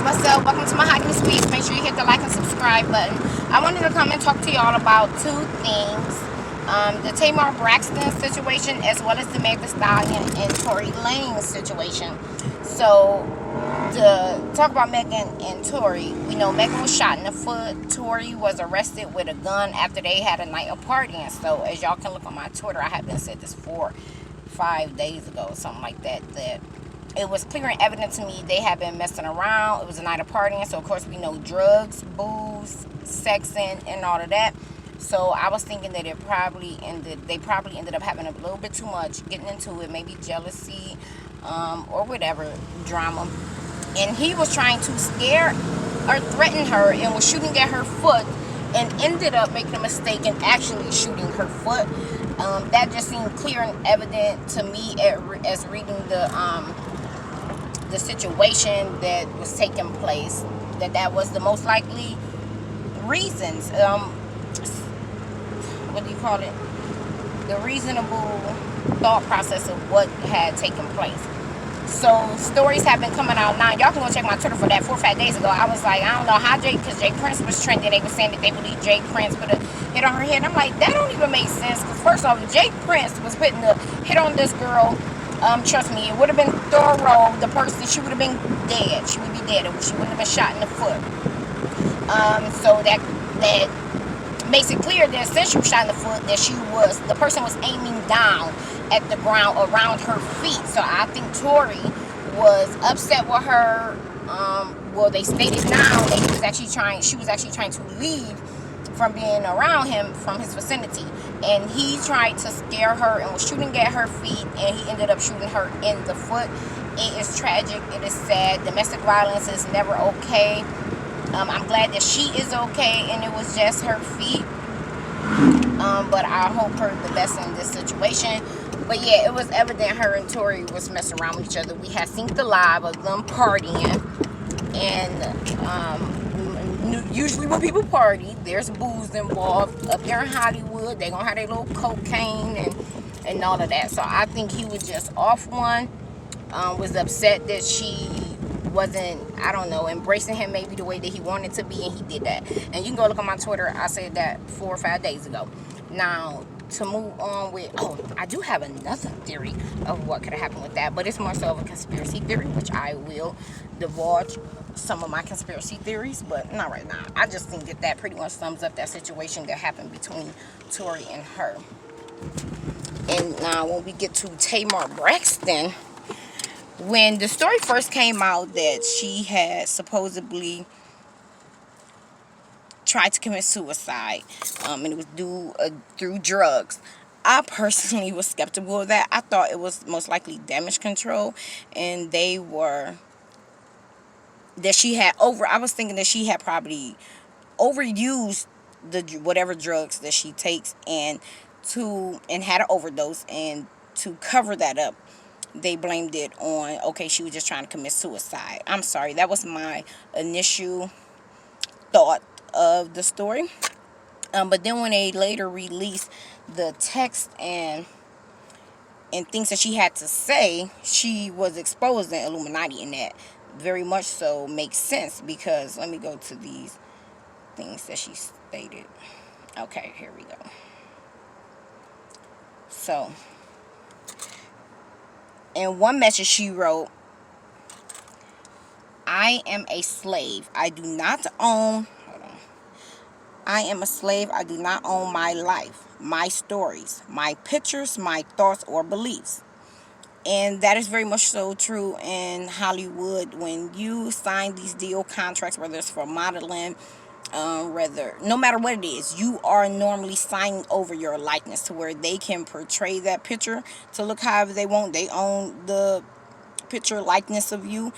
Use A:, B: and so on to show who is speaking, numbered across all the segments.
A: what's up? Welcome to my Mahogany Speaks. Make sure you hit the like and subscribe button. I wanted to come and talk to y'all about two things. The Tamar Braxton situation, as well as the Meg Thee Stallion and Tory Lanez situation. So, to talk about Megan and Tory, we know Megan was shot in the foot. Tory was arrested with a gun after they had a night of partying. So, as y'all can look on my Twitter, I have been said this 5 days ago, something like that, that it was clear and evident to me they had been messing around. It was a night of partying, so of course we know drugs, booze, sexing, and all of that. So I was thinking that they probably ended up having a little bit too much, getting into it, maybe jealousy, or whatever drama. And he was trying to scare or threaten her and was shooting at her foot, and ended up making a mistake and actually shooting her foot. That just seemed clear and evident to me as reading the situation that was taking place, that was the most likely reasons. What do you call it? The reasonable thought process of what had taken place. So stories have been coming out now. Y'all can go check my Twitter for that. 4 or 5 days ago, I was like, I don't know how because Jay Prince was trending. They were saying that they believe Jay Prince put a hit on her head. I'm like, that don't even make sense. Because first off, Jay Prince was putting the hit on this girl. Trust me, it would have been thorough. The person, she would have been dead. She would be dead. She wouldn't have been shot in the foot. So that makes it clear that since she was shot in the foot, that the person was aiming down at the ground around her feet. So I think Tory was upset with her. Well, they stated now that she was actually trying to leave from being around him, from his vicinity, and he tried to scare her and was shooting at her feet, and he ended up shooting her in the foot. It is tragic. It is sad. Domestic violence is never okay. I'm glad that she is okay and it was just her feet. But I hope her the best in this situation. But yeah, it was evident her and Tory was messing around with each other. We had seen the live of them partying, and usually when people party, there's booze involved. Up there in Hollywood, they gonna have their little cocaine and all of that. So I think he was just off one. Was upset that she wasn't, I don't know, embracing him maybe the way that he wanted to be, and he did that. And you can go look on my Twitter. I said that 4 or 5 days ago. Now, to move on with, I do have another theory of what could have happened with that, but it's more so of a conspiracy theory, which I will divulge some of my conspiracy theories, but not right now. I just think that pretty much sums up that situation that happened between Tory and her. And now when we get to Tamar Braxton, when the story first came out that she had supposedly tried to commit suicide, and it was through drugs, I personally was skeptical of that. I thought it was most likely damage control, and I was thinking that she had probably overused whatever drugs that she takes, and had an overdose, and to cover that up, they blamed it on, okay, she was just trying to commit suicide. I'm sorry, that was my initial thought of the story. But then when they later released the text and things that she had to say, she was exposing Illuminati, and that very much so makes sense, because let me go to these things that she stated. Okay, here we go. So, in one message she wrote, I am a slave. I do not own, I am a slave. I do not own my life, my stories, my pictures, my thoughts, or beliefs. And that is very much so true in Hollywood. When you sign these deal contracts, whether it's for modeling, no matter what it is, you are normally signing over your likeness to where they can portray that picture to look however they want. They own the picture likeness of you.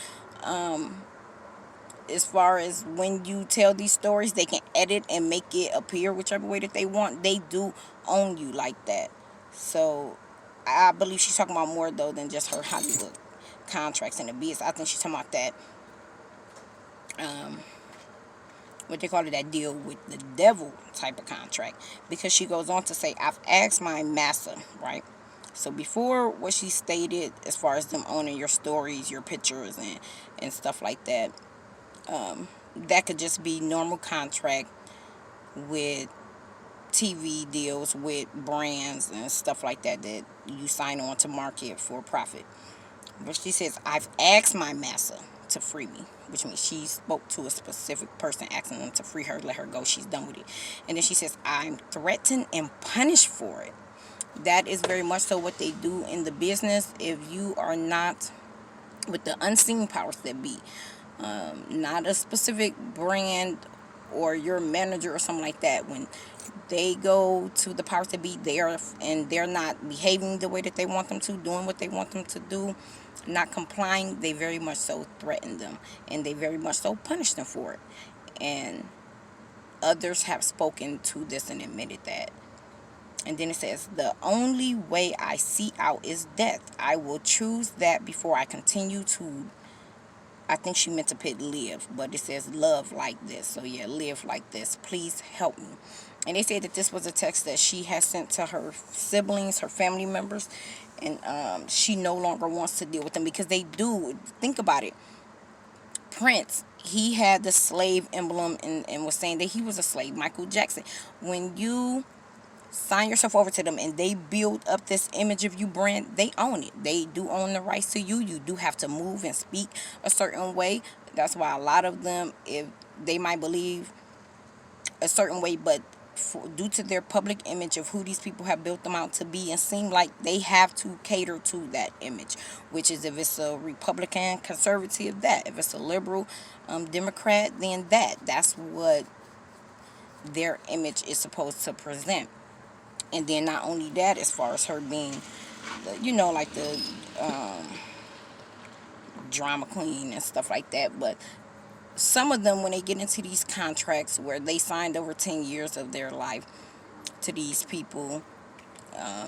A: As far as when you tell these stories, they can edit and make it appear whichever way that they want. They do own you like that. So I believe she's talking about more though than just her Hollywood contracts and the biz. I think she's talking about that, what they call it, that deal with the devil type of contract, because she goes on to say, I've asked my master, right? So before what she stated as far as them owning your stories, your pictures, and stuff like that, That could just be normal contract with TV deals with brands and stuff like that that you sign on to market for profit. But she says, I've asked my master to free me, which means she spoke to a specific person asking them to free her, let her go. She's done with it. And then she says, I'm threatened and punished for it. That is very much so what they do in the business. If you are not with the unseen powers that be, not a specific brand or your manager or something like that, when they go to the powers that be there and they're not behaving the way that they want them to, doing what they want them to do, not complying, they very much so threaten them and they very much so punish them for it. And others have spoken to this and admitted that. And then it says, the only way I see out is death. I will choose that before I continue to, I think she meant to put live, but it says love like this. So yeah, live like this. Please help me. And they said that this was a text that she has sent to her siblings, her family members, and she no longer wants to deal with them because they do. Think about it. Prince, he had the slave emblem and was saying that he was a slave. Michael Jackson. When you sign yourself over to them and they build up this image of you brand, they own it. They do own the rights to you. You do have to move and speak a certain way. That's why a lot of them, if they might believe a certain way, but due to their public image of who these people have built them out to be, and seem like they have to cater to that image, which is if it's a Republican conservative, that if it's a liberal Democrat, then that's what their image is supposed to present. And then not only that, as far as her being, like the drama queen and stuff like that. But some of them, when they get into these contracts where they signed over 10 years of their life to these people,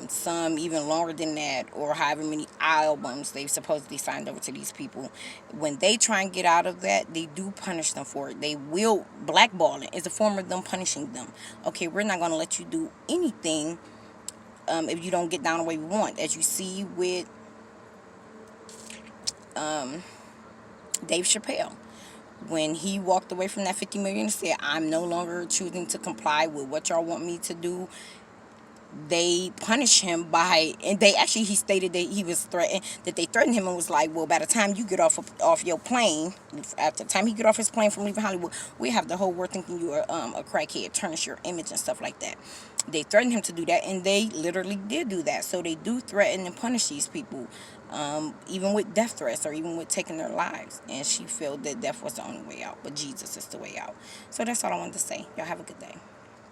A: some even longer than that, or however many albums they've supposedly signed over to these people, when they try and get out of that, they do punish them for it. They will blackballing is a form of them punishing them. Okay, we're not going to let you do anything if you don't get down the way we want. As you see with Dave Chappelle, when he walked away from that 50 million and said, I'm no longer choosing to comply with what y'all want me to do, they punished him by, and he stated that he was threatened, that they threatened him and was like, well, by the time you get off your plane, after the time he get off his plane from leaving Hollywood, we have the whole world thinking you are a crackhead, tarnish your image and stuff like that. They threatened him to do that, and they literally did do that. So they do threaten and punish these people, even with death threats or even with taking their lives. And she felt that death was the only way out, but Jesus is the way out. So that's all I wanted to say. Y'all have a good day.